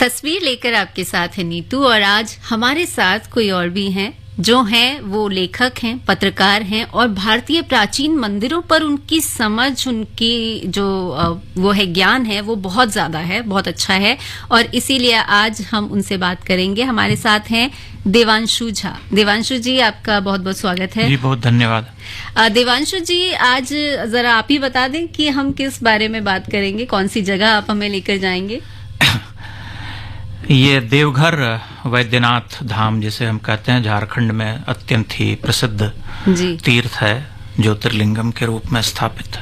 तस्वीर लेकर आपके साथ है नीतू और आज हमारे साथ कोई और भी हैं जो हैं वो लेखक हैं, पत्रकार हैं और भारतीय प्राचीन मंदिरों पर उनकी समझ, उनकी जो वो है ज्ञान है वो बहुत ज्यादा है, बहुत अच्छा है और इसीलिए आज हम उनसे बात करेंगे। हमारे साथ हैं देवांशु झा। देवांशु जी, आपका बहुत बहुत स्वागत है। जी बहुत धन्यवाद। देवांशु जी, आज जरा आप ही बता दें कि हम किस बारे में बात करेंगे, कौन सी जगह आप हमें लेकर जाएंगे? ये देवघर वैद्यनाथ धाम जिसे हम कहते हैं, झारखंड में अत्यंत ही प्रसिद्ध तीर्थ है, ज्योतिर्लिंगम के रूप में स्थापित।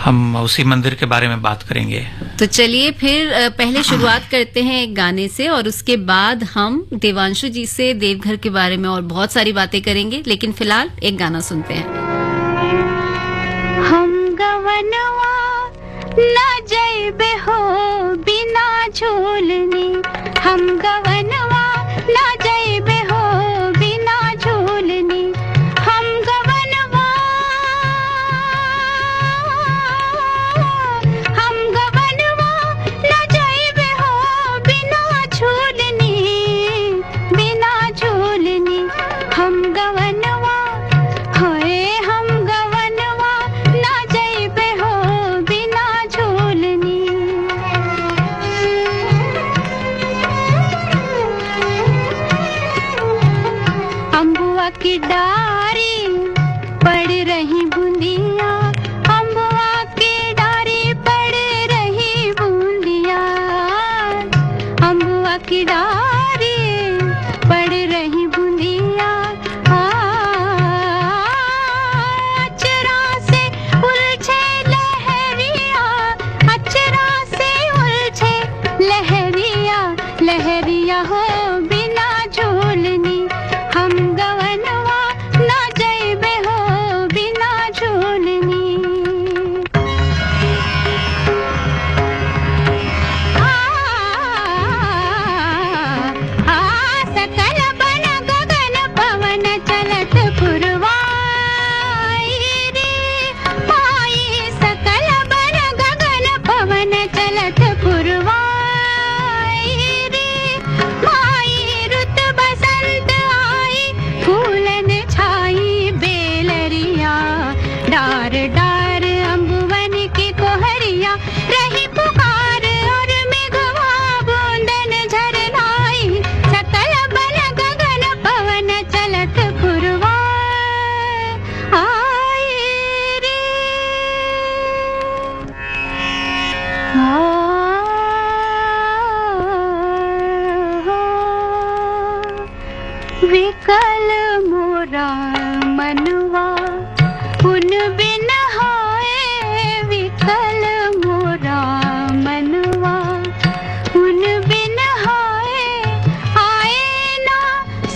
हम उसी मंदिर के बारे में बात करेंगे। तो चलिए फिर पहले शुरुआत करते हैं एक गाने से और उसके बाद हम देवांशु जी से देवघर के बारे में और बहुत सारी बातें करेंगे, लेकिन फिलहाल एक गाना सुनते हैं। हम गवनवा न जइबे हो बिना झूलनी, हम गवनवा न जइबे हो बिना झूलनी, हम गवनवा न जइबे हो बिना झूलनी, बिना झूलनी, हम गवनवा होए, हम गवनवा न जइबे हो बिना झूलनी। अम्बुआ की डारी पड़ रही बूंदिया, अम्बुआ की डारी पड़ रही बूंदिया, अम्बुआ की डारी पड़ रही बूंदिया, अचरा से उलझे लहरिया, अचरा से उलझे लहरिया, लहरिया हो बिना झूलनी, हम गवनवा न जइबे हो बिना झूलनी। सकल बन गगन पवन चलत पुरवाई रे माई, सकल बन गगन पवन चलत पुरवाई रे माई, रुत बसंत आई फूलन छाई बेलरिया, डार डार अम्बुवन की कोहरिया, रही पुकार और मेघवा बूंदन झरनाई, सकल बन गगन पवन चलत पुरवाई रे। विकल मोरा मनवा उन बिन होए, विकल मोरा मनवा उन बिन होए, आए ना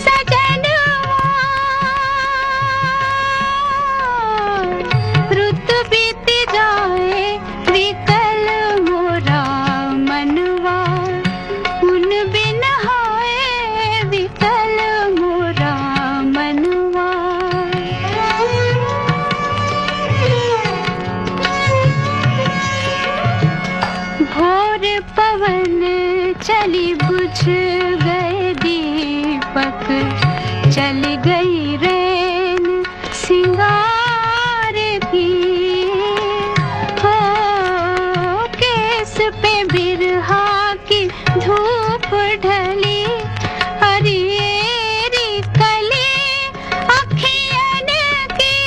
सजनवा, रुत बीत जाए विकल मोरा मनवा, उन बिन होए विकल मोरा मनवा। भोर पवन चली बुझ गए दीपक, चल गई रैन सिंगार की, हो केस पे बिरहा की धूप ढली, हरियरी कली अखियन की,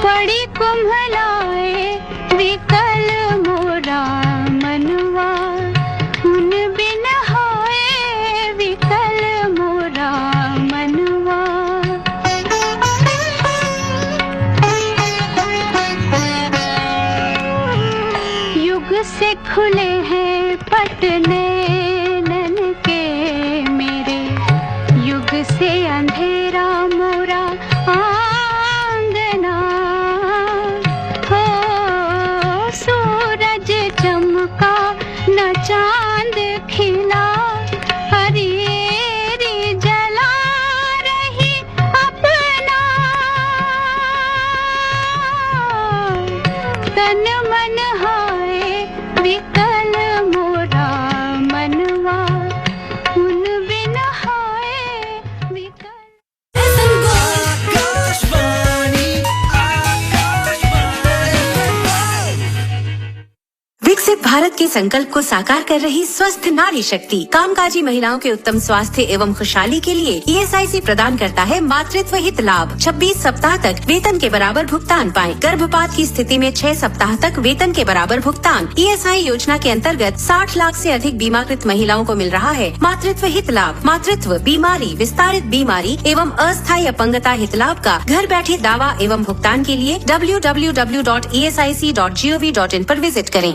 पड़ी कुम्हलाए विकल मोरा मनवा, उन बिन होए विकल मोरा मनवा। युग से खुले हैं पटने नन के मेरे, युग से अंधेरा मोरा आंगना, हो सूरज चमका न चांद खिला, हरियरी जला रही अपना, तन मन हाय विकसित भारत के संकल्प को साकार कर रही स्वस्थ नारी शक्ति कामकाजी महिलाओं के उत्तम स्वास्थ्य एवं खुशहाली के लिए ESIC प्रदान करता है मातृत्व हित लाभ। 26 सप्ताह तक वेतन के बराबर भुगतान पाएं। गर्भपात की स्थिति में 6 सप्ताह तक वेतन के बराबर भुगतान। ESI योजना के अंतर्गत 60 लाख से अधिक बीमाकृत महिलाओं को मिल रहा है मातृत्व हित लाभ। मातृत्व, बीमारी, विस्तारित बीमारी एवं अस्थायी अपंगता हित लाभ का घर बैठे दावा एवं भुगतान के लिए www.esic.gov.in पर विजिट करें।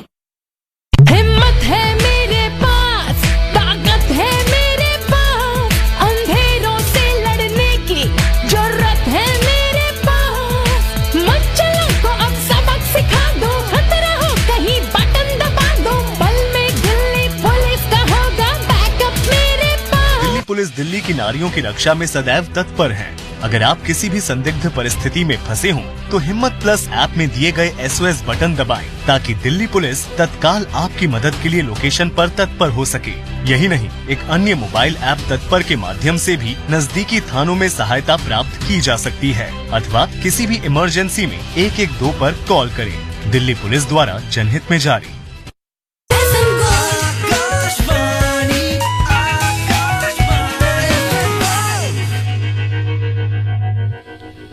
हिम्मत है मेरे पास, ताकत है मेरे पास, अंधेरों से लड़ने की जरूरत है मेरे पास। मच्छरों को अब सबक सिखा दो, खतरा हो कहीं बटन दबा दो, बल में दिल्ली पुलिस का होगा बैकअप मेरे पास। दिल्ली पुलिस दिल्ली की नारियों की रक्षा में सदैव तत्पर है। अगर आप किसी भी संदिग्ध परिस्थिति में फंसे हों, तो हिम्मत प्लस ऐप में दिए गए SOS बटन दबाएं, ताकि दिल्ली पुलिस तत्काल आपकी मदद के लिए लोकेशन पर तत्पर हो सके। यही नहीं, एक अन्य मोबाइल ऐप तत्पर के माध्यम से भी नजदीकी थानों में सहायता प्राप्त की जा सकती है, अथवा किसी भी इमरजेंसी में 112 पर कॉल करें। दिल्ली पुलिस द्वारा जनहित में जारी।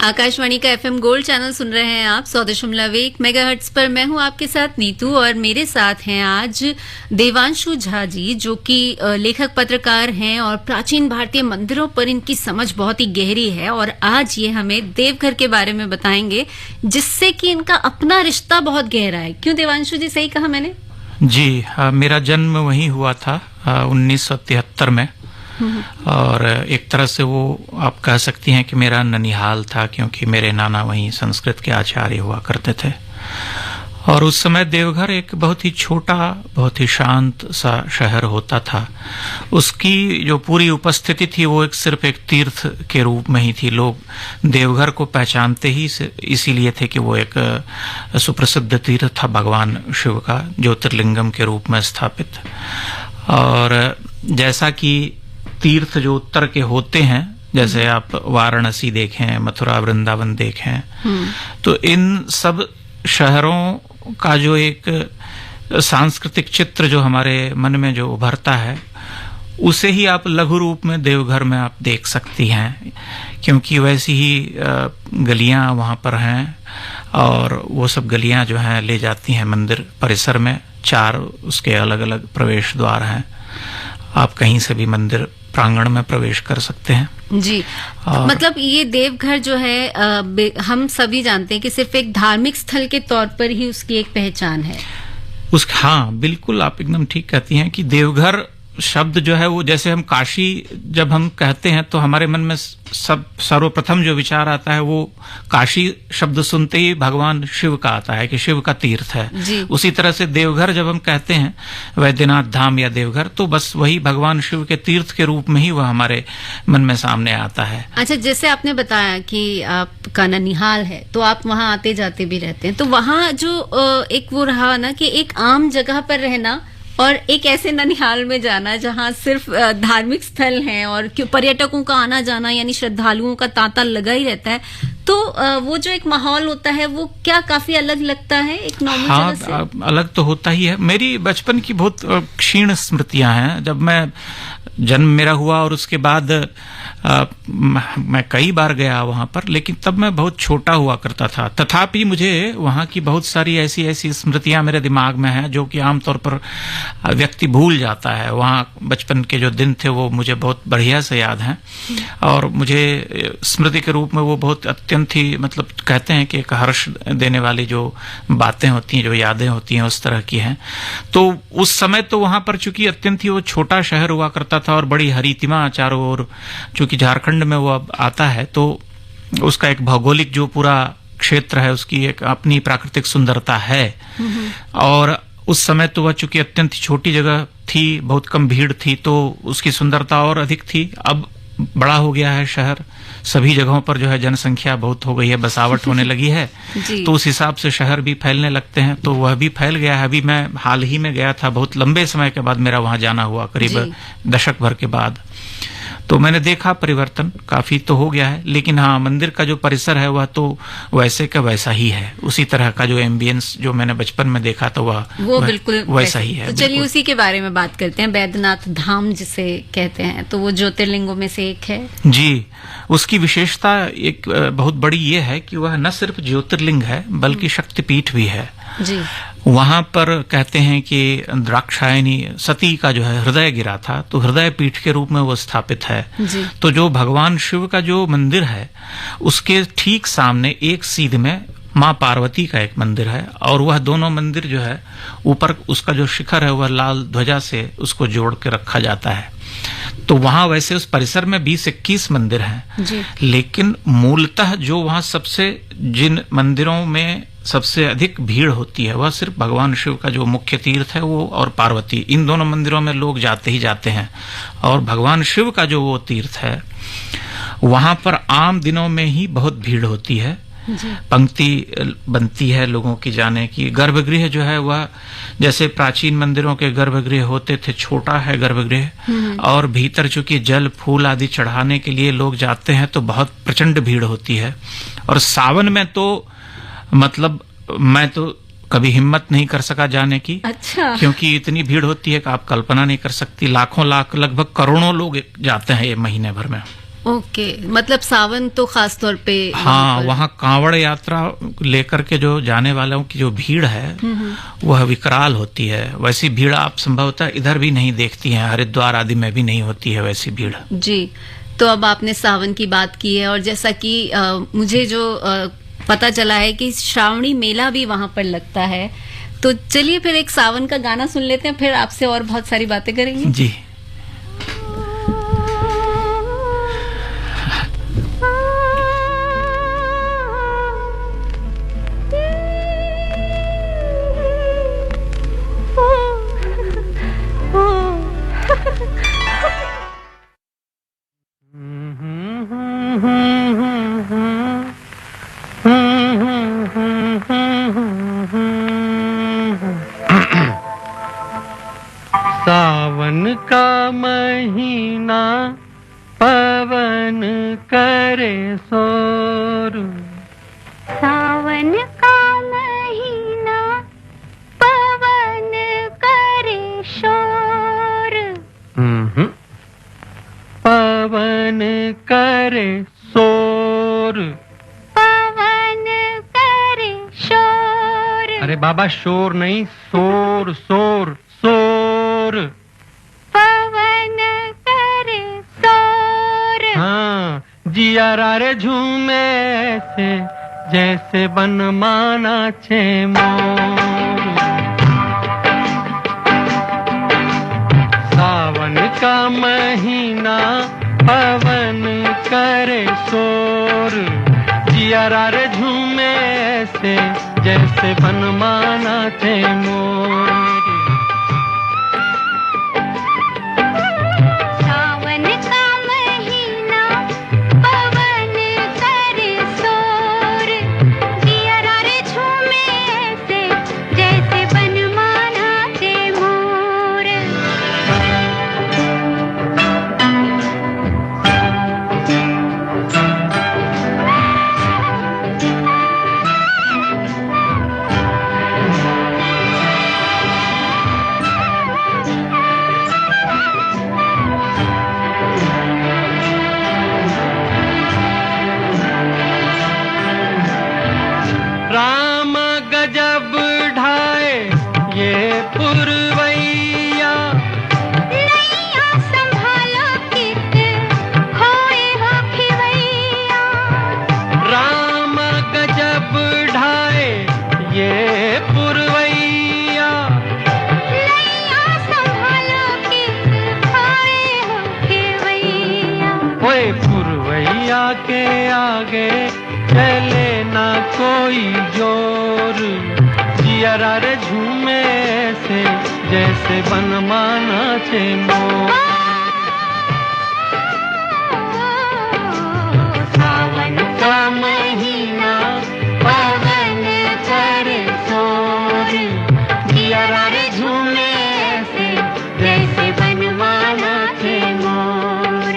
आकाशवाणी का FM गोल्ड चैनल सुन रहे हैं आप 100.1 मेगाहर्ट्ज पर। मैं हूं आपके साथ नीतू और मेरे साथ हैं आज देवांशु झा जी, जो कि लेखक पत्रकार हैं और प्राचीन भारतीय मंदिरों पर इनकी समझ बहुत ही गहरी है। और आज ये हमें देवघर के बारे में बताएंगे, जिससे कि इनका अपना रिश्ता बहुत गहरा है। क्यों देवांशु जी, सही कहा मैंने? जी, मेरा जन्म वहीं हुआ था 1973 में, और एक तरह से वो आप कह सकती हैं कि मेरा ननिहाल था, क्योंकि मेरे नाना वहीं संस्कृत के आचार्य हुआ करते थे। और उस समय देवघर एक बहुत ही छोटा, बहुत ही शांत सा शहर होता था। उसकी जो पूरी उपस्थिति थी वो सिर्फ एक तीर्थ के रूप में ही थी। लोग देवघर को पहचानते ही इसीलिए थे कि वो एक सुप्रसिद्ध तीर्थ था भगवान शिव का, ज्योतिर्लिंगम के रूप में स्थापित। और जैसा कि तीर्थ जो उत्तर के होते हैं, जैसे आप वाराणसी देखें, मथुरा, वृंदावन देखें, तो इन सब शहरों का जो एक सांस्कृतिक चित्र जो हमारे मन में जो उभरता है, उसे ही आप लघु रूप में देवघर में आप देख सकती हैं, क्योंकि वैसी ही गलियां वहां पर हैं। और वो सब गलियां जो हैं ले जाती हैं मंदिर परिसर में। 4 उसके अलग अलग प्रवेश द्वार हैं। आप कहीं से भी मंदिर प्रांगण में प्रवेश कर सकते हैं जी। मतलब ये देवघर जो है, हम सभी जानते हैं कि सिर्फ एक धार्मिक स्थल के तौर पर ही उसकी एक पहचान है। हाँ, बिल्कुल, आप एकदम ठीक कहती हैं कि देवघर शब्द जो है वो, जैसे हम काशी जब हम कहते हैं तो हमारे मन में सर्वप्रथम जो विचार आता है वो काशी शब्द सुनते ही भगवान शिव का आता है कि शिव का तीर्थ है। उसी तरह से देवघर जब हम कहते हैं, वैद्यनाथ धाम या देवघर, तो बस वही भगवान शिव के तीर्थ के रूप में ही वह हमारे मन में सामने आता है। अच्छा, जैसे आपने बताया कि आपका ननिहाल है, तो आप वहाँ आते जाते भी रहते हैं, तो वहाँ जो एक वो रहा ना कि एक आम जगह पर रहना और एक ऐसे ननिहाल में जाना जहाँ सिर्फ धार्मिक स्थल हैं और पर्यटकों का आना जाना, यानी श्रद्धालुओं का तांता लगा ही रहता है, तो वो जो एक माहौल होता है वो क्या काफी अलग लगता है एक नॉर्मल जगह से? अलग तो होता ही है। मेरी बचपन की बहुत क्षीण स्मृतियां हैं। जब मैं जन्म मेरा हुआ और उसके बाद मैं कई बार गया वहां पर, लेकिन तब मैं बहुत छोटा हुआ करता था। तथापि मुझे वहां की बहुत सारी ऐसी स्मृतियां मेरे दिमाग में हैं जो कि आमतौर पर व्यक्ति भूल जाता है। वहां बचपन के जो दिन थे वो मुझे बहुत बढ़िया से याद हैं, और मुझे स्मृति के रूप में वो बहुत अत्यंत ही, मतलब कहते हैं कि एक हर्ष देने वाली जो बातें होती हैं, जो यादें होती हैं, उस तरह की हैं। तो उस समय तो वहां पर चूंकि अत्यंत ही वो छोटा शहर हुआ करता था और बड़ी हरीतिमा चारों ओर, चूंकि झारखंड में वो अब आता है, तो उसका एक भौगोलिक जो पूरा क्षेत्र है उसकी एक अपनी प्राकृतिक सुंदरता है। और उस समय तो वह चूंकि अत्यंत छोटी जगह थी, बहुत कम भीड़ थी, तो उसकी सुंदरता और अधिक थी। अब बड़ा हो गया है शहर, सभी जगहों पर जो है जनसंख्या बहुत हो गई है, बसावट होने लगी है, तो उस हिसाब से शहर भी फैलने लगते हैं, तो वह भी फैल गया है। अभी मैं हाल ही में गया था, बहुत लंबे समय के बाद मेरा वहां जाना हुआ, करीब दशक भर के बाद। तो मैंने देखा परिवर्तन काफी तो हो गया है, लेकिन हाँ, मंदिर का जो परिसर है वह तो वैसे का वैसा ही है। उसी तरह का जो एम्बियंस जो मैंने बचपन में देखा था वो बिल्कुल वैसा ही है। तो चलिए उसी के बारे में बात करते हैं। बैद्यनाथ धाम जिसे कहते हैं, तो वो ज्योतिर्लिंगों में से एक है। जी, उसकी विशेषता एक बहुत बड़ी ये है कि वह न सिर्फ ज्योतिर्लिंग है बल्कि शक्तिपीठ भी है। जी। वहां पर कहते हैं कि द्राक्षायणी सती का जो है हृदय गिरा था, तो हृदय पीठ के रूप में वो स्थापित है। जी। तो जो भगवान शिव का जो मंदिर है उसके ठीक सामने एक सीध में माँ पार्वती का एक मंदिर है, और वह दोनों मंदिर जो है ऊपर उसका जो शिखर है वह लाल ध्वजा से उसको जोड़ के रखा जाता है। तो वहां वैसे उस परिसर में 20-21 मंदिर हैं, लेकिन मूलतः जो वहां सबसे जिन मंदिरों में सबसे अधिक भीड़ होती है वह सिर्फ भगवान शिव का जो मुख्य तीर्थ है वो और पार्वती, इन दोनों मंदिरों में लोग जाते ही जाते हैं। और भगवान शिव का जो वो तीर्थ है वहां पर आम दिनों में ही बहुत भीड़ होती है, पंक्ति बनती है लोगों की जाने की। गर्भगृह जो है वह जैसे प्राचीन मंदिरों के गर्भगृह होते थे, छोटा है गर्भगृह, और भीतर चूंकि जल फूल आदि चढ़ाने के लिए लोग जाते हैं तो बहुत प्रचंड भीड़ होती है। और सावन में तो मतलब मैं तो कभी हिम्मत नहीं कर सका जाने की। अच्छा। क्योंकि इतनी भीड़ होती है कि आप कल्पना नहीं कर सकती, लाखों लाख लगभग करोड़ों लोग जाते हैं ये महीने भर में। ओके, मतलब सावन तो खास तौर पे। हाँ, वहाँ कांवड़ यात्रा लेकर के जो जाने वालों की जो भीड़ है वह विकराल होती है। वैसी भीड़ आप संभवतः इधर भी नहीं देखती हैं, हरिद्वार आदि में भी नहीं होती है वैसी भीड़। जी। तो अब आपने सावन की बात की है, और जैसा कि मुझे जो पता चला है कि श्रावणी मेला भी वहां पर लगता है, तो चलिए फिर एक सावन का गाना सुन लेते हैं, फिर आपसे और बहुत सारी बातें करेंगे। जी। सावन का महीना पवन करे शोर, सावन का महीना पवन करे शोर, पवन करे शोर, पवन करे शोर। अरे बाबा शोर नहीं, शोर शोर शोर, पवन करे शोर। हाँ, जिया रे झूमे ऐसे जैसे बन माना छे मोर। सावन का महीना पवन करे शोर, जिया रे झूमे ऐसे जैसे बन माना छे मोर। के आगे चले ना कोई जोर, जिया रे झूमे से जैसे बन माना छे मोर। सावन का महीना पवन करे शोर, जिया रे झूमे से जैसे बन माना छे मोर।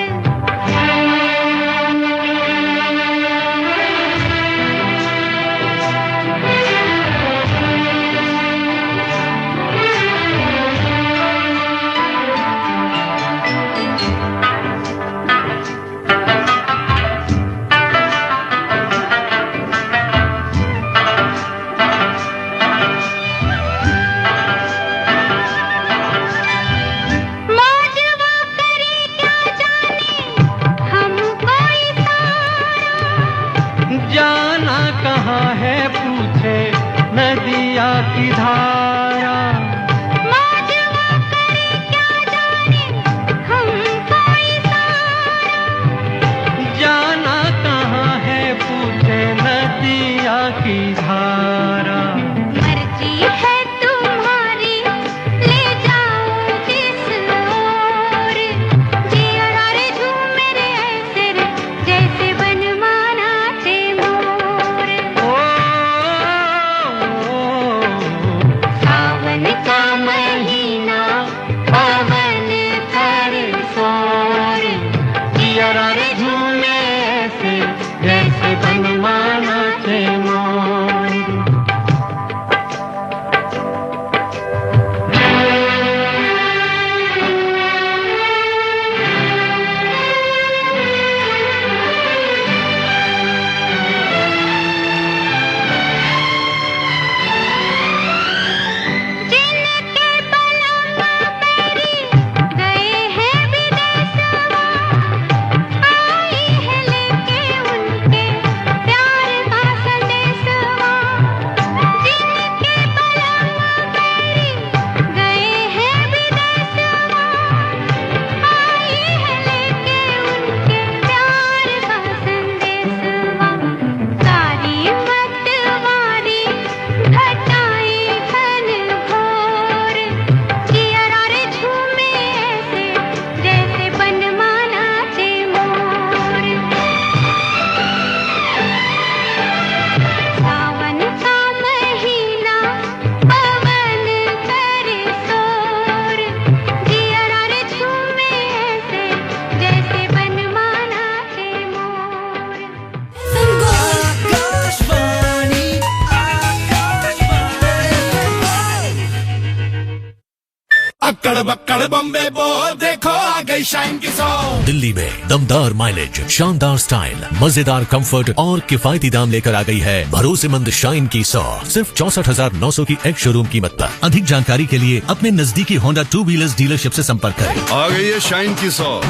अक्कड़ बक्कड़ बम्बे बोल, देखो आ गई शाइन की सौ। दिल्ली में दमदार माइलेज, शानदार स्टाइल, मजेदार कंफर्ट और किफायती दाम लेकर आ गई है भरोसेमंद शाइन की 100 सिर्फ 64,900 की एक्स शोरूम कीमत पर। अधिक जानकारी के लिए अपने नजदीकी होंडा 2 व्हीलर्स डीलरशिप से संपर्क करें। आ गई है शाइन की 100,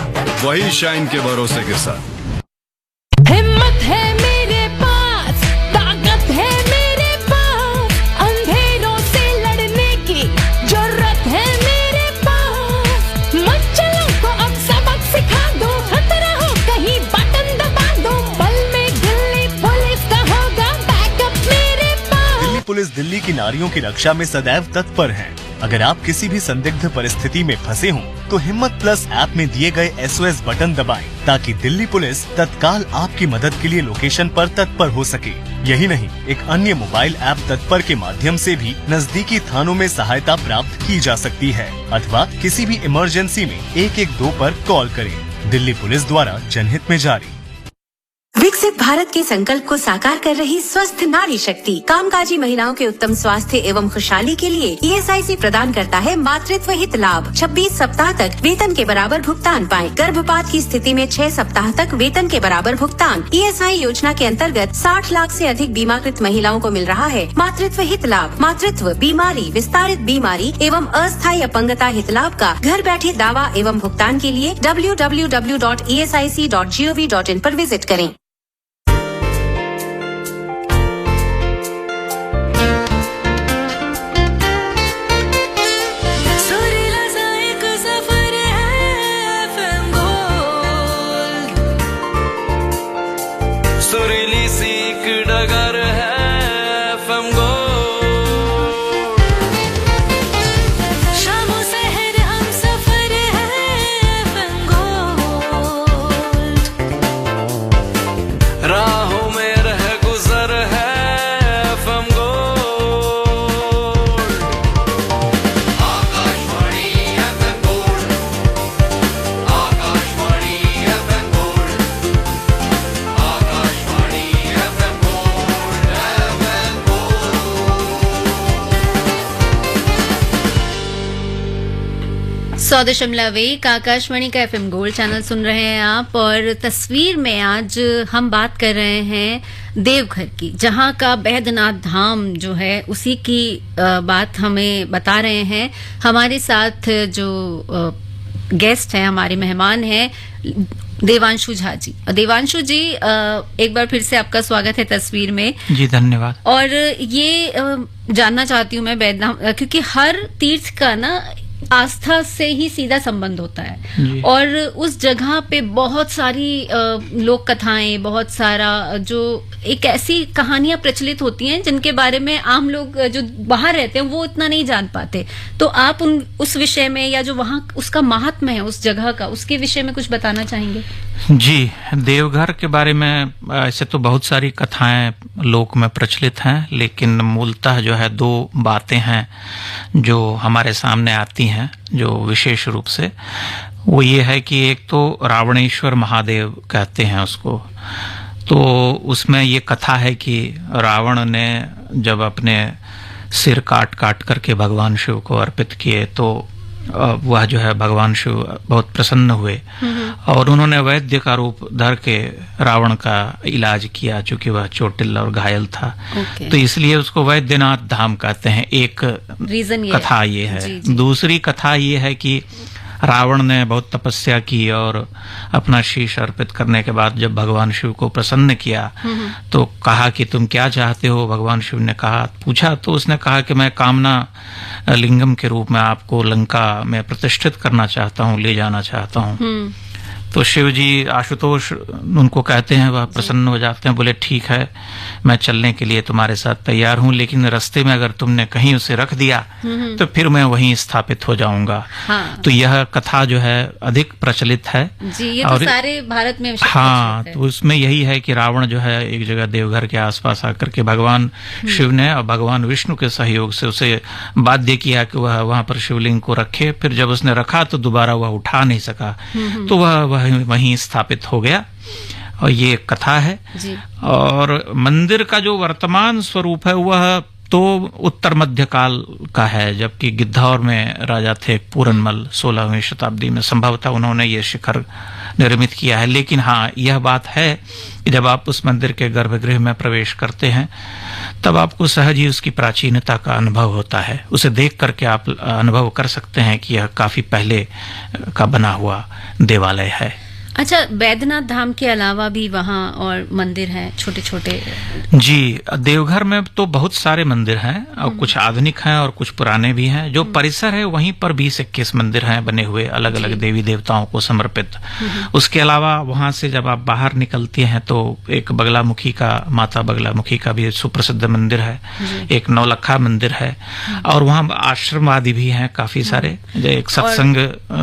वही शाइन के भरोसे के साथ। हिम्मत है मेरे पास, ताकत है मेरे पास, अंधेरों से लड़ने की जरूरत है मेरे पास। मच्छरों को अब सबक सिखा दो, खतरा हो कहीं बटन दबा दो, बल में दिल्ली पुलिस का होगा बैकअप मेरे पास। दिल्ली पुलिस दिल्ली की नारियों की रक्षा में सदैव तत्पर है। अगर आप किसी भी संदिग्ध परिस्थिति में फंसे हों, तो हिम्मत प्लस ऐप में दिए गए SOS बटन दबाएं, ताकि दिल्ली पुलिस तत्काल आपकी मदद के लिए लोकेशन पर तत्पर हो सके। यही नहीं, एक अन्य मोबाइल ऐप तत्पर के माध्यम से भी नजदीकी थानों में सहायता प्राप्त की जा सकती है, अथवा किसी भी इमरजेंसी में 112 पर कॉल करें। दिल्ली पुलिस द्वारा जनहित में जारी। विकसित भारत के संकल्प को साकार कर रही स्वस्थ नारी शक्ति कामकाजी महिलाओं के उत्तम स्वास्थ्य एवं खुशहाली के लिए ESIC प्रदान करता है मातृत्व हित लाभ। 26 सप्ताह तक वेतन के बराबर भुगतान पाएं। गर्भपात की स्थिति में 6 सप्ताह तक वेतन के बराबर भुगतान। ESI योजना के अंतर्गत 60 लाख से अधिक बीमाकृत महिलाओं को मिल रहा है मातृत्व हित लाभ। मातृत्व, बीमारी, विस्तारित बीमारी एवं अस्थायी अपंगता हित लाभ का घर बैठे दावा एवं भुगतान के लिए www.esic.gov.in पर विजिट करें। सुरीली सीख डगर है FM गोल्ड। शामों शहर हम सफर है FM गोल्ड। राहों में रह गुजर है FM gold. Akashvani FM gold, Akashvani FM gold, Akashvani FM gold, FM gold. 100.1 Akashvani का FM गोल्ड चैनल सुन रहे हैं आप। और तस्वीर में आज हम बात कर रहे हैं देवघर की, जहां का बैद्यनाथ धाम जो है उसी की बात हमें बता रहे हैं। हमारे साथ जो गेस्ट हैं, हमारे मेहमान हैं, देवांशु झा जी। देवांशु जी, एक बार फिर से आपका स्वागत है तस्वीर में। जी धन्यवाद। और ये जानना चाहती हूँ मैं बैद्यनाथ, क्योंकि हर तीर्थ का ना आस्था से ही सीधा संबंध होता है, और उस जगह पे बहुत सारी लोक कथाएं, बहुत सारा जो एक ऐसी कहानियां प्रचलित होती हैं जिनके बारे में आम लोग जो बाहर रहते हैं वो इतना नहीं जान पाते। तो आप उस विषय में, या जो वहाँ उसका महात्म्य है उस जगह का, उसके विषय में कुछ बताना चाहेंगे? जी, देवघर के बारे में ऐसे तो बहुत सारी कथाएं लोक में प्रचलित हैं, लेकिन मूलतः जो है 2 बातें हैं जो हमारे सामने आती हैं जो विशेष रूप से। वो ये है कि एक तो रावणेश्वर महादेव कहते हैं उसको। तो उसमें ये कथा है कि रावण ने जब अपने सिर काट काट करके भगवान शिव को अर्पित किए, तो वह जो है भगवान शिव बहुत प्रसन्न हुए और उन्होंने वैद्य का रूप धर के रावण का इलाज किया, चूंकि वह चोटिल और घायल था। तो इसलिए उसको वैद्यनाथ धाम कहते हैं। एक कथा ये है। जी। दूसरी कथा ये है कि रावण ने बहुत तपस्या की और अपना शीश अर्पित करने के बाद जब भगवान शिव को प्रसन्न किया तो कहा कि तुम क्या चाहते हो? भगवान शिव ने पूछा तो उसने कहा कि मैं कामना लिंगम के रूप में आपको लंका में प्रतिष्ठित करना चाहता हूँ, ले जाना चाहता हूँ। तो शिव जी आशुतोष उनको कहते हैं, वह प्रसन्न हो जाते हैं, बोले ठीक है मैं चलने के लिए तुम्हारे साथ तैयार हूँ, लेकिन रास्ते में अगर तुमने कहीं उसे रख दिया तो फिर मैं वहीं स्थापित हो जाऊंगा। हाँ। तो यह कथा जो है अधिक प्रचलित है जी, ये और तो सारे भारत में। हाँ, तो उसमें यही है कि रावण जो है एक जगह देवघर के आसपास आकर के भगवान शिव ने और भगवान विष्णु के सहयोग से उसे बाध्य किया कि वह वहां पर शिवलिंग को रखे। फिर जब उसने रखा तो दोबारा वह उठा नहीं सका, तो वह वहीं स्थापित हो गया। और ये कथा है। और मंदिर का जो वर्तमान स्वरूप है वह तो उत्तर मध्य काल का है, जबकि गिद्धौर में राजा थे पूरनमल 16वीं शताब्दी में, संभवतः उन्होंने ये शिखर निर्मित किया है। लेकिन हाँ, यह बात है कि जब आप उस मंदिर के गर्भगृह में प्रवेश करते हैं तब आपको सहज ही उसकी प्राचीनता का अनुभव होता है। उसे देख करके आप अनुभव कर सकते हैं कि यह काफी पहले का बना हुआ देवालय है। अच्छा, बैद्यनाथ धाम के अलावा भी वहाँ और मंदिर हैं छोटे छोटे? जी, देवघर में तो बहुत सारे मंदिर हैं और कुछ आधुनिक हैं और कुछ पुराने भी हैं। जो परिसर है वहीं पर 20-21 मंदिर हैं बने हुए, अलग अलग देवी देवताओं को समर्पित। उसके अलावा वहां से जब आप बाहर निकलते हैं तो एक बगलामुखी का, माता बगलामुखी का भी सुप्रसिद्ध मंदिर है, एक नौलखा मंदिर है, और वहाँ आश्रम आदि भी हैं काफी सारे। एक सत्संग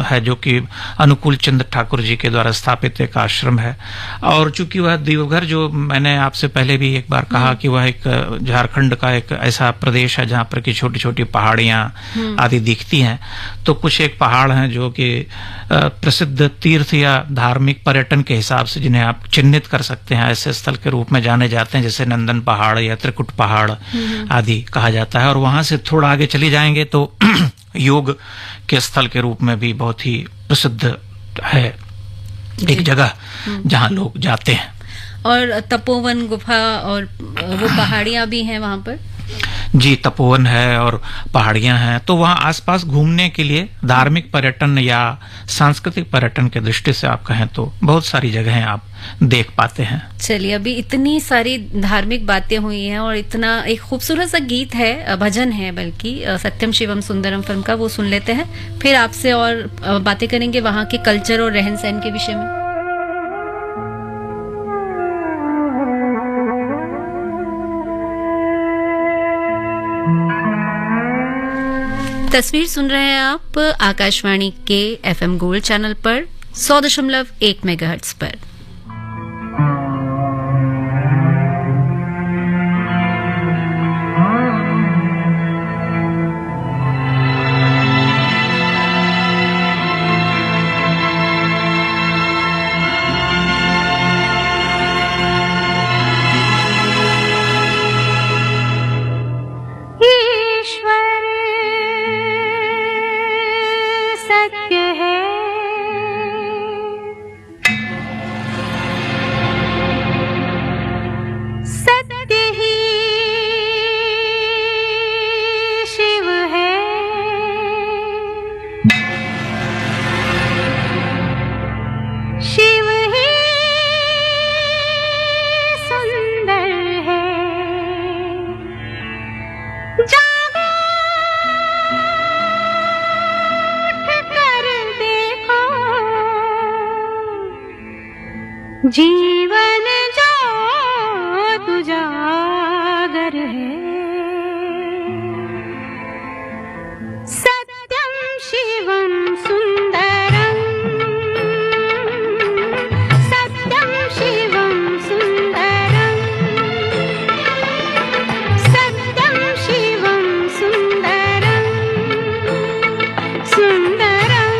है जो कि अनुकूल चंद्र ठाकुर जी के द्वारा स्थापित एक आश्रम है। और चूंकि वह देवघर, जो मैंने आपसे पहले भी एक बार कहा कि वह एक झारखंड का एक ऐसा प्रदेश है जहाँ पर की छोटी छोटी पहाड़ियां आदि दिखती हैं, तो कुछ एक पहाड़ हैं जो कि प्रसिद्ध तीर्थ या धार्मिक पर्यटन के हिसाब से जिन्हें आप चिन्हित कर सकते हैं, ऐसे स्थल के रूप में जाने जाते हैं, जैसे नंदन पहाड़ या त्रिकुट पहाड़ आदि कहा जाता है। और वहां से थोड़ा आगे चली जाएंगे तो योग के स्थल के रूप में भी बहुत ही प्रसिद्ध है एक जगह जहां लोग जाते हैं। और तपोवन गुफा और वो पहाड़ियां भी हैं वहां पर? जी, तपोवन है और पहाड़ियां हैं। तो वहां आसपास घूमने के लिए धार्मिक पर्यटन या सांस्कृतिक पर्यटन के दृष्टि से आप कहें तो बहुत सारी जगहें आप देख पाते हैं। चलिए, अभी इतनी सारी धार्मिक बातें हुई हैं और इतना एक खूबसूरत सा गीत है, भजन है बल्कि, सत्यम शिवम सुंदरम फिल्म का, वो सुन लेते हैं, फिर आपसे और बातें करेंगे वहां के कल्चर और रहन सहन के विषय में। तस्वीर सुन रहे हैं आप आकाशवाणी के FM गोल्ड चैनल पर 100.1 मेगाहर्ट्ज पर। जीवन जो तुजागर है, सत्यम शिवम सुंदरम, सत्यम शिवम सुंदरम, सत्यम शिवम सुंदरम, सुंदरम।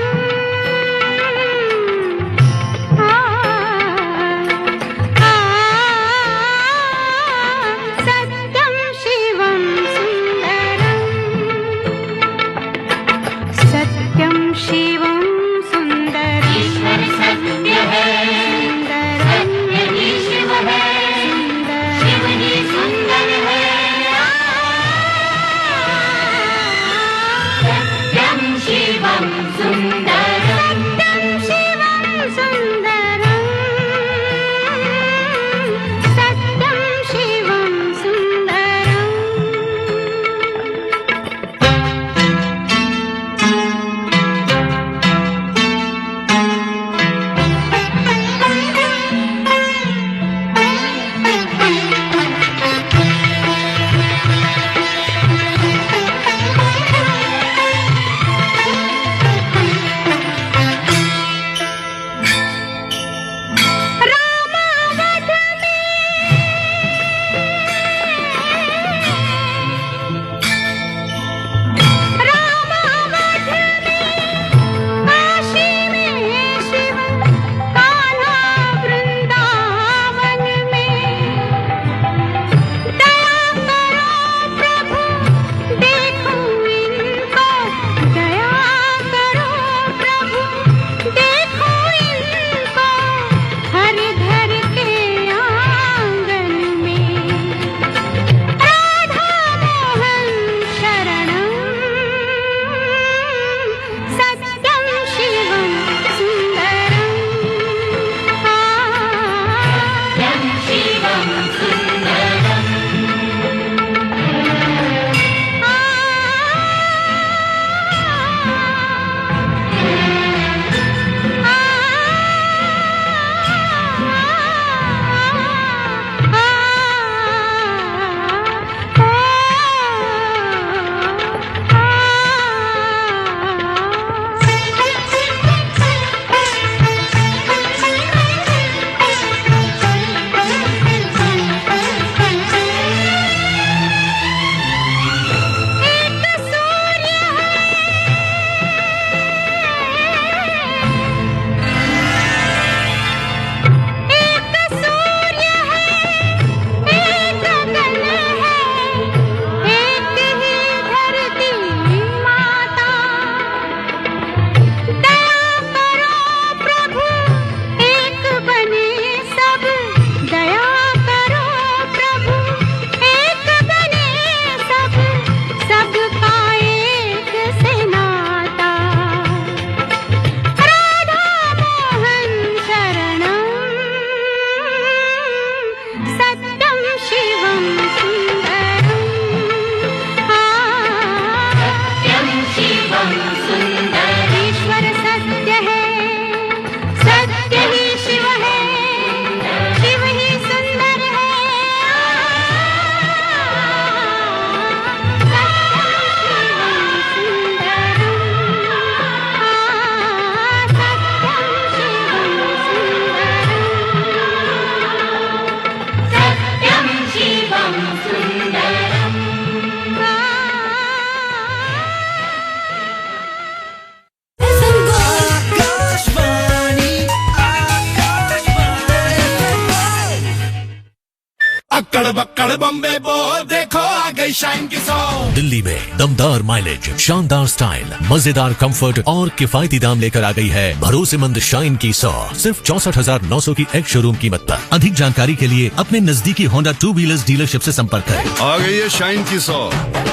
अक्कड़ बक्कड़ बम्बे बोल देखो आ गई शाइन की सौ। दिल्ली में दमदार माइलेज, शानदार स्टाइल, मजेदार कंफर्ट और किफायती दाम लेकर आ गई है भरोसेमंद शाइन की 100 सिर्फ 64,900 की एक्स शोरूम कीमत पर। अधिक जानकारी के लिए अपने नजदीकी होंडा 2 व्हीलर्स डीलरशिप से संपर्क करें। आ गई है शाइन की 100,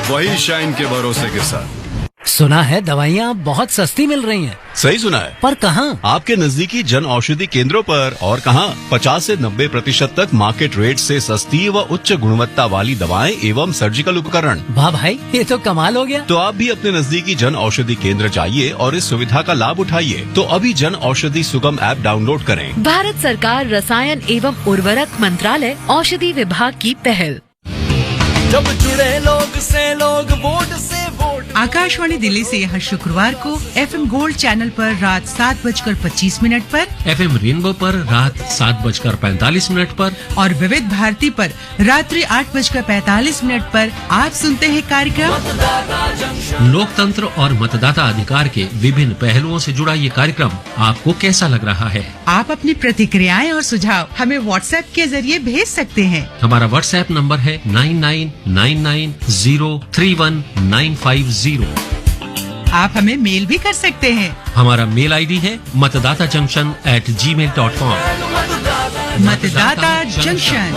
वही शाइन के भरोसे के साथ। सुना है दवाइयाँ बहुत सस्ती मिल रही हैं। सही सुना है। पर कहाँ? आपके नजदीकी जन औषधि केंद्रों पर। और कहाँ? 50 से 90% तक मार्केट रेट से सस्ती व उच्च गुणवत्ता वाली दवाएं एवं सर्जिकल उपकरण। वाह भाई, ये तो कमाल हो गया। तो आप भी अपने नजदीकी जन औषधि केंद्र जाइए और इस सुविधा का लाभ उठाइए। तो अभी जन औषधि सुगम ऐप डाउनलोड करें। भारत सरकार रसायन एवं उर्वरक मंत्रालय औषधि विभाग की पहल। जब जुड़े लोग से लोग वोट से वोट। आकाशवाणी दिल्ली से हर शुक्रवार को FM गोल्ड चैनल पर रात 7:25 पर, FM रेनबो पर रात 7:45 पर और विविध भारती पर रात्रि 8:45 पर आप सुनते हैं कार्यक्रम लोकतंत्र और मतदाता अधिकार के विभिन्न पहलुओं से जुड़ा ये कार्यक्रम आपको कैसा लग रहा है? आप अपनी प्रतिक्रियाएं और सुझाव हमें WhatsApp के जरिए भेज सकते हैं। हमारा WhatsApp नंबर है 9999031950। आप हमें मेल भी कर सकते हैं। हमारा मेल ID है मतदाताजंक्शन@gmail.com। मतदाता जंक्शन।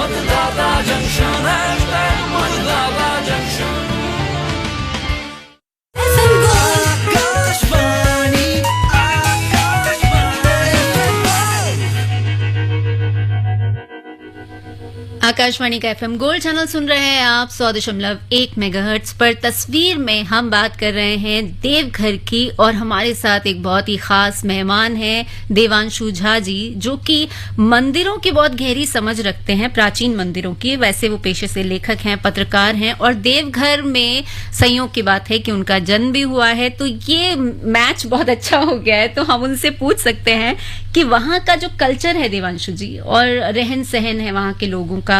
आकाशवाणी का FM गोल्ड चैनल सुन रहे हैं आप 100.1 मेगाहर्ट्ज पर। तस्वीर में हम बात कर रहे हैं देवघर की और हमारे साथ एक बहुत ही खास मेहमान हैं देवांशु झा जी, जो कि मंदिरों की बहुत गहरी समझ रखते हैं, प्राचीन मंदिरों की। वैसे वो पेशे से लेखक हैं, पत्रकार हैं और देवघर में संयोग की बात है कि उनका जन्म भी हुआ है। तो ये मैच बहुत अच्छा हो गया है। तो हम उनसे पूछ सकते हैं कि वहाँ का जो कल्चर है देवांशु जी और रहन सहन है वहाँ के लोगों का,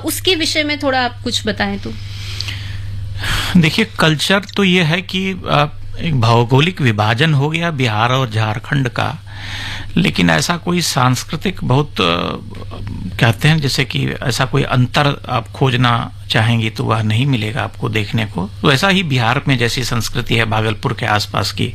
उसके विषय में थोड़ा आप कुछ बताएं तो। देखिए, कल्चर तो ये है कि एक भौगोलिक विभाजन हो गया बिहार और झारखंड का, लेकिन ऐसा कोई सांस्कृतिक बहुत कहते हैं जैसे कि ऐसा कोई अंतर आप खोजना चाहेंगी तो वह नहीं मिलेगा आपको देखने को। तो ऐसा ही बिहार में जैसी संस्कृति है भागलपुर के आसपास की,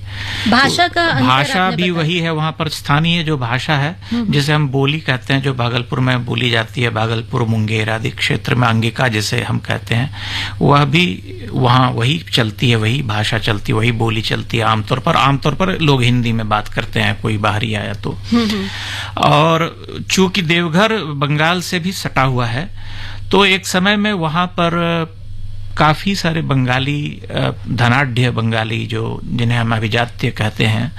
भाषा का भाषा भी वही है। वहां पर स्थानीय जो भाषा है जिसे हम बोली कहते हैं, जो भागलपुर में बोली जाती है, भागलपुर मुंगेर आदि क्षेत्र में अंगिका जिसे हम कहते हैं, वह भी वहाँ वही चलती है, वही भाषा चलती है, वही बोली चलती है। आमतौर पर लोग हिंदी में बात करते हैं, कोई बाहरी आया तो। और चूंकि देवघर बंगाल से भी सटा हुआ है, तो एक समय में वहां पर काफी सारे बंगाली, धनाढ्य बंगाली जो जिन्हें हम अभिजात्य कहते हैं,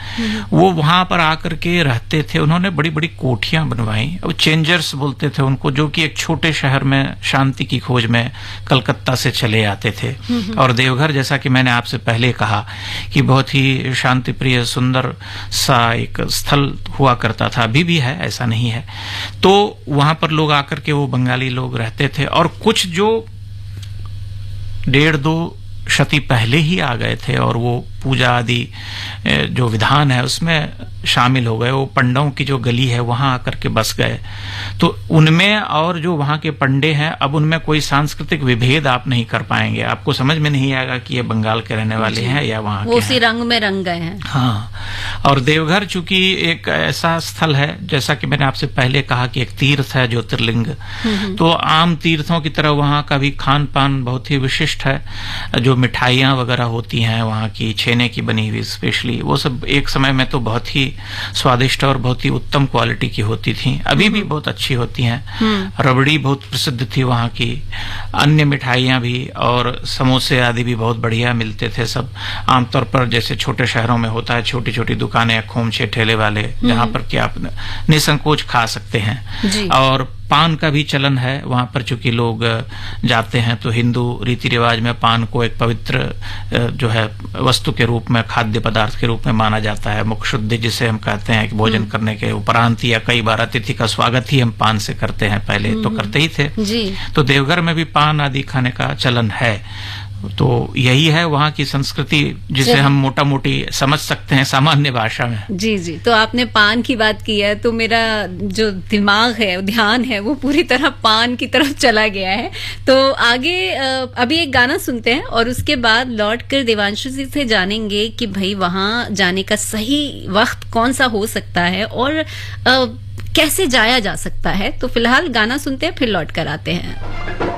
वो वहां पर आकर के रहते थे। उन्होंने बड़ी बड़ी कोठियां बनवाई, अब चेंजर्स बोलते थे उनको, जो कि एक छोटे शहर में शांति की खोज में कलकत्ता से चले आते थे। और देवघर, जैसा कि मैंने आपसे पहले कहा, कि बहुत ही शांति प्रिय सुंदर सा एक स्थल हुआ करता था, अभी भी है, ऐसा नहीं है। तो वहां पर लोग आकर के वो बंगाली लोग रहते थे और कुछ जो 1.5-2 शती पहले ही आ गए थे और वो पूजा आदि जो विधान है उसमें शामिल हो गए। वो पंडों की जो गली है वहां आकर के बस गए। तो उनमें और जो वहां के पंडे हैं, अब उनमें कोई सांस्कृतिक विभेद आप नहीं कर पाएंगे। आपको समझ में नहीं आएगा कि ये बंगाल के रहने वाले हैं या वहां के, उसी रंग में रंग गए हैं। हाँ, और देवघर चूंकि एक ऐसा स्थल है, जैसा कि मैंने आपसे पहले कहा कि एक तीर्थ है, ज्योतिर्लिंग, तो आम तीर्थों की तरह वहां का भी खान पान बहुत ही विशिष्ट है। जो मिठाइयाँ वगैरह होती हैं वहाँ की, छेने की बनी हुई स्पेशली, वो सब एक समय में तो बहुत ही स्वादिष्ट और बहुत ही उत्तम क्वालिटी की होती थी, अभी भी बहुत अच्छी होती हैं। रबड़ी बहुत प्रसिद्ध थी वहाँ की, अन्य मिठाइयाँ भी और समोसे आदि भी बहुत बढ़िया मिलते थे सब। आमतौर पर जैसे छोटे शहरों में होता है, छोटी छोटी दुकानें, खोमचे ठेले वाले, जहाँ पर कि आप निसंकोच खा सकते हैं। और पान का भी चलन है वहां पर, चूंकि लोग जाते हैं तो हिंदू रीति रिवाज में पान को एक पवित्र जो है वस्तु के रूप में, खाद्य पदार्थ के रूप में माना जाता है। मुखशुद्धि जिसे हम कहते हैं कि भोजन करने के उपरांत या कई बार अतिथि का स्वागत ही हम पान से करते हैं, पहले तो करते ही थे। तो देवघर में भी पान आदि खाने का चलन है। तो यही है वहाँ की संस्कृति, जिसे हम मोटा मोटी समझ सकते हैं सामान्य भाषा में। जी जी। तो आपने पान की बात की है, तो मेरा जो दिमाग है, ध्यान है, वो पूरी तरह पान की तरफ चला गया है। तो आगे अभी एक गाना सुनते हैं और उसके बाद लौट कर देवांशु जी से जानेंगे कि भाई वहाँ जाने का सही वक्त कौन सा हो सकता है और कैसे जाया जा सकता है। तो फिलहाल गाना सुनते हैं, फिर लौट कर आते हैं।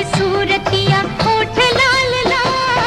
सूरतिया होठ लाल लाल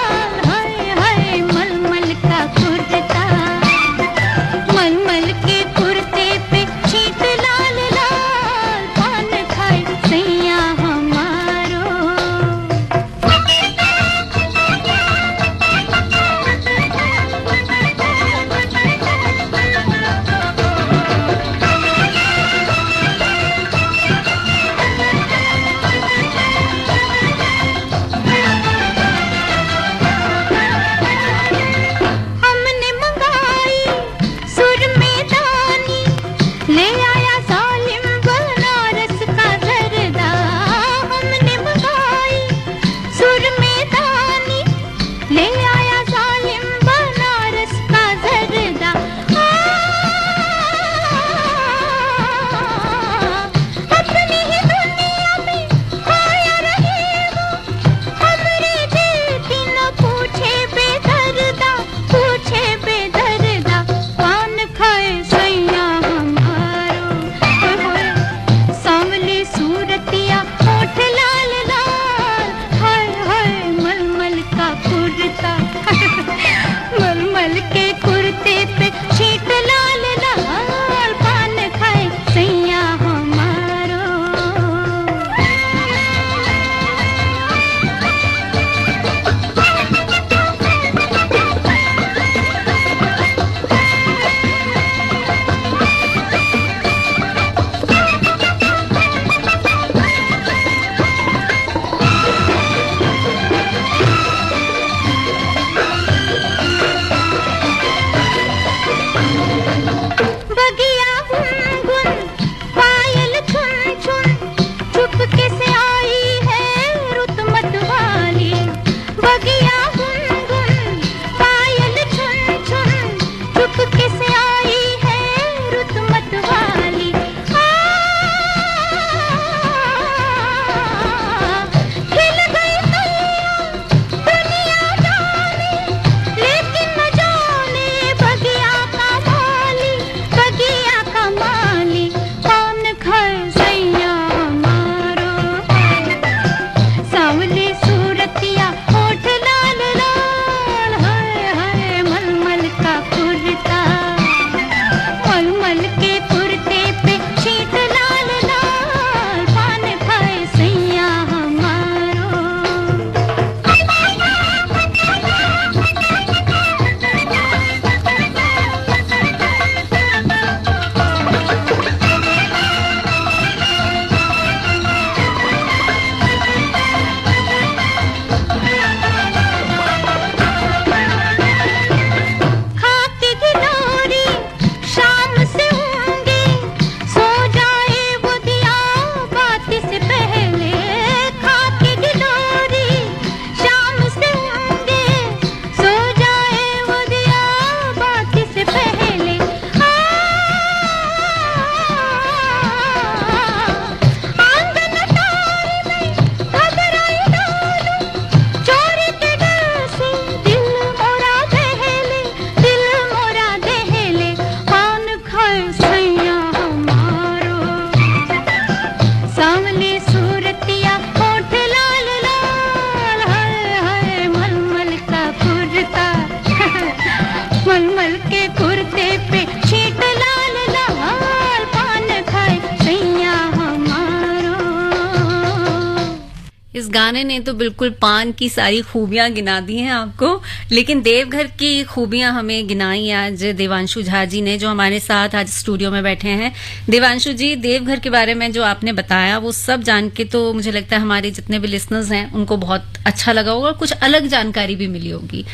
गाने ने तो बिल्कुल पान की सारी खूबियां गिना दी हैं आपको, लेकिन देवघर की खूबियां हमें गिनाई आज देवांशु झा जी ने, जो हमारे साथ आज स्टूडियो में बैठे हैं। देवांशु जी, देवघर के बारे में जो आपने बताया वो सब जान के तो मुझे लगता है हमारे जितने भी लिसनर्स हैं उनको बहुत अच्छा लगा होगा और कुछ अलग जानकारी भी मिली होगी।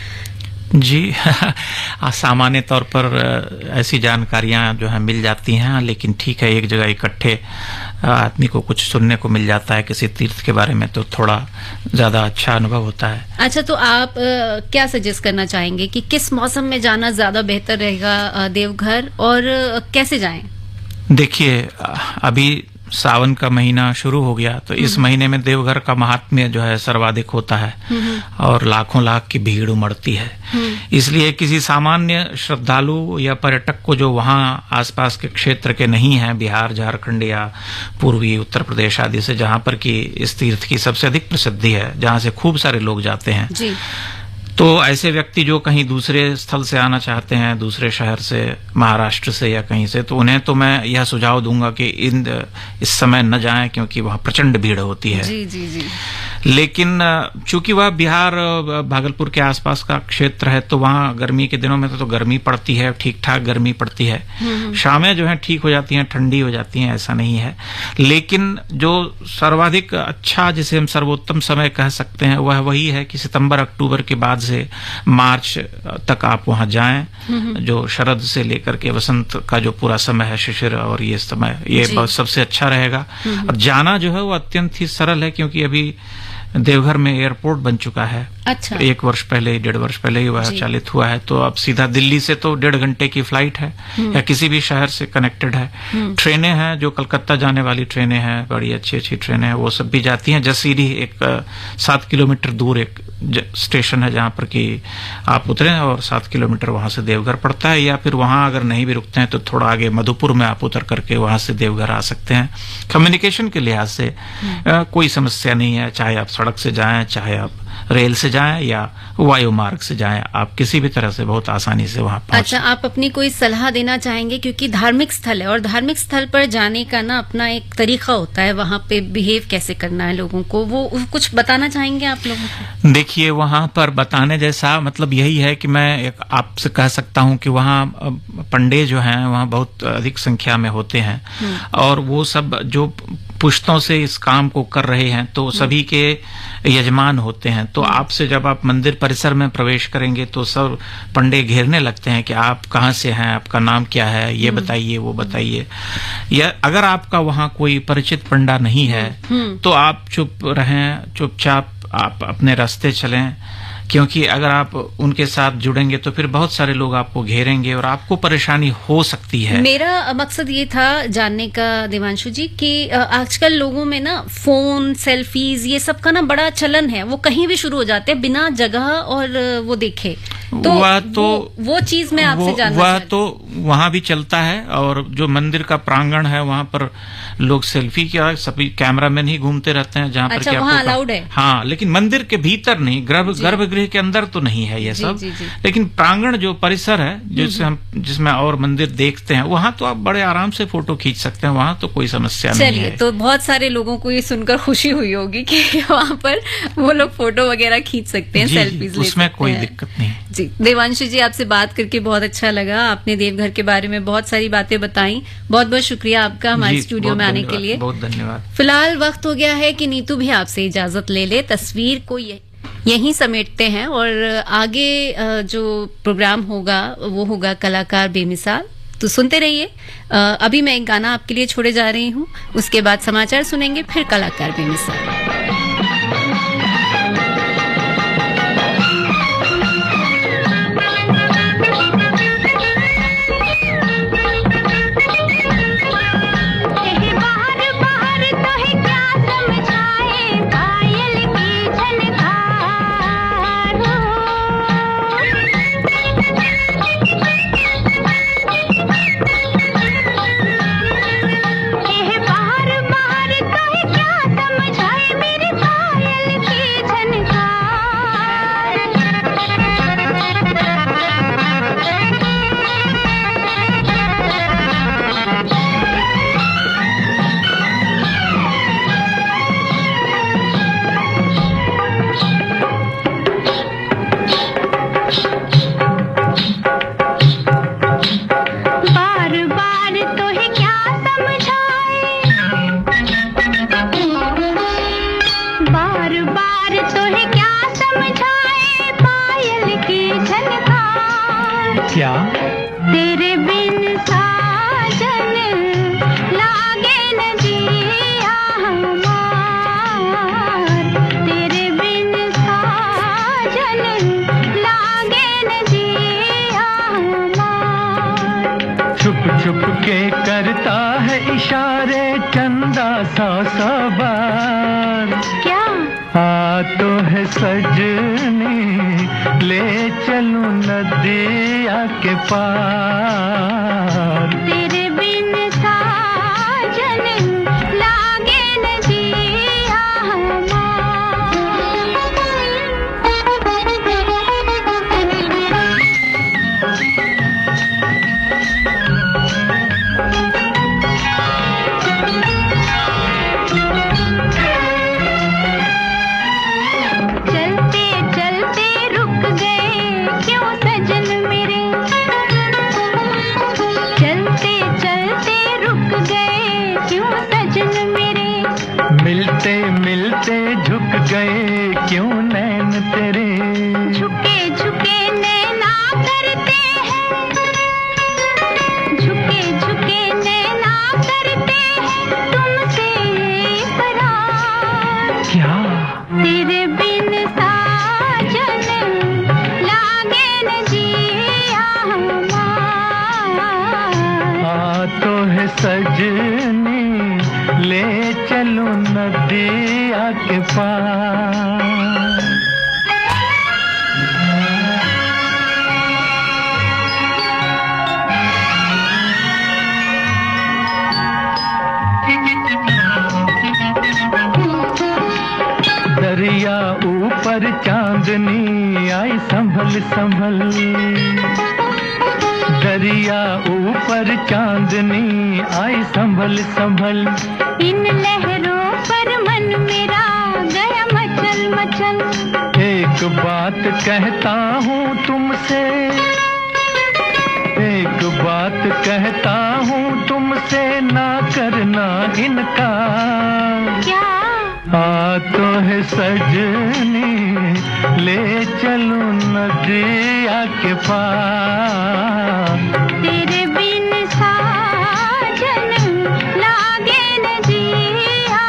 जी सामान्य तौर पर ऐसी जानकारियां जो है मिल जाती हैं, लेकिन ठीक है, एक जगह इकट्ठे आदमी को कुछ सुनने को मिल जाता है किसी तीर्थ के बारे में तो थोड़ा ज्यादा अच्छा अनुभव होता है। अच्छा, तो आप क्या सजेस्ट करना चाहेंगे कि किस मौसम में जाना ज्यादा बेहतर रहेगा देवघर, और कैसे जाएं? देखिए, अभी सावन का महीना शुरू हो गया तो इस महीने में देवघर का महात्म्य जो है सर्वाधिक होता है और लाखों लाख की भीड़ उमड़ती है। इसलिए किसी सामान्य श्रद्धालु या पर्यटक को जो वहाँ आसपास के क्षेत्र के नहीं हैं, बिहार, झारखंड या पूर्वी उत्तर प्रदेश आदि से, जहाँ पर कि इस तीर्थ की सबसे अधिक प्रसिद्धि है, जहाँ से खूब सारे लोग जाते हैं, तो ऐसे व्यक्ति जो कहीं दूसरे स्थल से आना चाहते हैं, दूसरे शहर से, महाराष्ट्र से या कहीं से, तो उन्हें तो मैं यह सुझाव दूंगा कि इस समय न जाएं, क्योंकि वहाँ प्रचंड भीड़ होती है। जी जी जी। लेकिन चूंकि वह बिहार भागलपुर के आसपास का क्षेत्र है, तो वहाँ गर्मी के दिनों में तो गर्मी पड़ती है, ठीक ठाक गर्मी पड़ती है। शामें जो है ठीक हो जाती हैं, ठंडी हो जाती हैं, ऐसा नहीं है। लेकिन जो सर्वाधिक अच्छा, जिसे हम सर्वोत्तम समय कह सकते हैं, वह वही है कि सितंबर अक्टूबर के बाद से मार्च तक आप वहां जाएं, जो शरद से लेकर के वसंत का जो पूरा समय है, शिशिर और ये समय, ये सबसे अच्छा रहेगा। और जाना जो है वो अत्यंत ही सरल है, क्योंकि अभी देवघर में एयरपोर्ट बन चुका है। अच्छा। 1 वर्ष पहले, 1.5 वर्ष पहले ही वह चालित हुआ है। तो अब सीधा दिल्ली से तो 1.5 घंटे की फ्लाइट है, या किसी भी शहर से कनेक्टेड है। ट्रेनें हैं, जो कलकत्ता जाने वाली ट्रेनें हैं, बड़ी अच्छी अच्छी ट्रेनें हैं, वो सब भी जाती हैं। जसीडीह एक 7 किलोमीटर दूर एक स्टेशन है, जहाँ पर कि आप उतरे और 7 किलोमीटर वहां से देवघर पड़ता है। या फिर वहां अगर नहीं भी रुकते हैं तो थोड़ा आगे मधुपुर में आप उतर करके वहां से देवघर आ सकते हैं। कम्युनिकेशन के लिहाज से कोई समस्या नहीं है, चाहे आप सड़क से जाएं, चाहे आप रेल से जाएं या वायु मार्ग से जाएं, आप किसी भी तरह से बहुत आसानी से वहां पहुंच। अच्छा, आप अपनी कोई सलाह देना चाहेंगे, क्योंकि धार्मिक स्थल है और धार्मिक स्थल पर जाने का ना अपना एक तरीका होता है, वहां पे बिहेव कैसे करना है लोगों को, वो कुछ बताना चाहेंगे आप लोगों को? देखिए, वहां पर बताने जैसा मतलब यही है कि मैं एक आपसे कह सकता हूं कि वहां पंडे जो हैं वहां बहुत अधिक संख्या में होते हैं, और वो सब जो पुश्तों से इस काम को कर रहे हैं, तो सभी के यजमान होते हैं। तो आपसे जब आप मंदिर परिसर में प्रवेश करेंगे तो सब पंडे घेरने लगते हैं कि आप कहाँ से हैं, आपका नाम क्या है, ये बताइए, वो बताइए। या अगर आपका वहाँ कोई परिचित पंडा नहीं है तो आप चुप रहें, चुपचाप आप अपने रास्ते चलें, क्योंकि अगर आप उनके साथ जुड़ेंगे तो फिर बहुत सारे लोग आपको घेरेंगे और आपको परेशानी हो सकती है। मेरा मकसद ये था जानने का देवांशु जी कि आजकल लोगों में ना फोन, सेल्फीज, ये सब का ना बड़ा चलन है, वो कहीं भी शुरू हो जाते हैं बिना जगह और वो देखे। तो वो चीज मैं आपसे जानना वह तो वहां भी चलता है, और जो मंदिर का प्रांगण है वहां पर लोग सेल्फी क्या, सभी कैमरामैन ही घूमते रहते हैं, जहाँ पर अच्छा, वहाँ अलाउड है? हाँ, लेकिन मंदिर के भीतर नहीं, गर्भगृह के अंदर तो नहीं है ये सब। लेकिन प्रांगण जो परिसर है जिसमें और मंदिर देखते हैं, वहां तो आप बड़े आराम से फोटो खींच सकते हैं, वहां तो कोई समस्या नहीं है। चलिए, तो बहुत सारे लोगों को ये सुनकर खुशी हुई होगी कि वहां पर वो लोग फोटो वगैरह खींच सकते हैं, सेल्फीज ले उसमें कोई दिक्कत नहीं। जी, देवांशु जी, आपसे बात करके बहुत अच्छा लगा। आपने देवघर के बारे में बहुत सारी बातें बताई। बहुत बहुत शुक्रिया आपका हमारे स्टूडियो में आने के लिए। बहुत धन्यवाद। फिलहाल वक्त हो गया है कि नीतू भी आपसे इजाजत ले ले। तस्वीर को यहीं समेटते हैं और आगे जो प्रोग्राम होगा वो होगा कलाकार बेमिसाल। तो सुनते रहिए। अभी मैं एक गाना आपके लिए छोड़े जा रही हूँ, उसके बाद समाचार सुनेंगे, फिर कलाकार बेमिसाल। बाहर बाहर कहे क्या समझाए छुप के करता है इशारे चंदा 100 बार। क्या आ तो है सजनी ले चलूं नदिया के पार। तेरे बिन साजन लागे न जिया चलते चलते रुक गए क्यों सजन मेरे। चलते चलते रुक गए क्यों सजन मेरे। मिलते मिलते झुक गए क्यों नैन तेरे। झुके झुके नैना करते हैं। झुके झुके नैना करते हैं तुमसे इकरार। क्या तेरे बिन साजन लागे न जिया आ तो है सजनी ले चलूं नदिया के पार। दरिया ऊपर चांदनी आई संभल संभल। दरिया ऊपर चांदनी आई संभल संभल। इन लहरों पर मन मेरा गया मचल मचल। एक बात कहता हूँ तुमसे। एक बात कहता हूँ तुमसे ना करना इनकार। क्या आ तो है सजनी ले चलूं नदिया के पार। तेरे बिन साजन लागे न जिया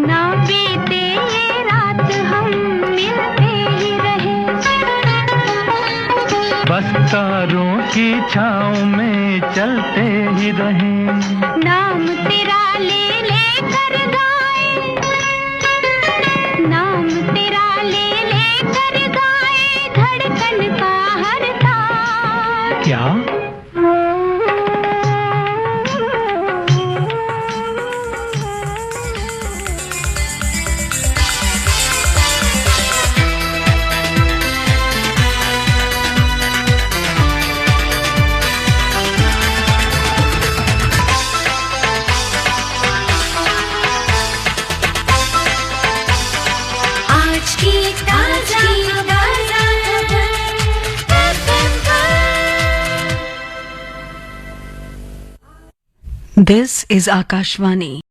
ना बीते ये रात हम मिलते ही रहे। बस तारों की छाँव में चलते ही रहें। नाम तेरा ले लेकर गाए। नाम तेरा ले लेकर गाए धड़कन का हर तार। क्या आज की ताजा This is Akashvani.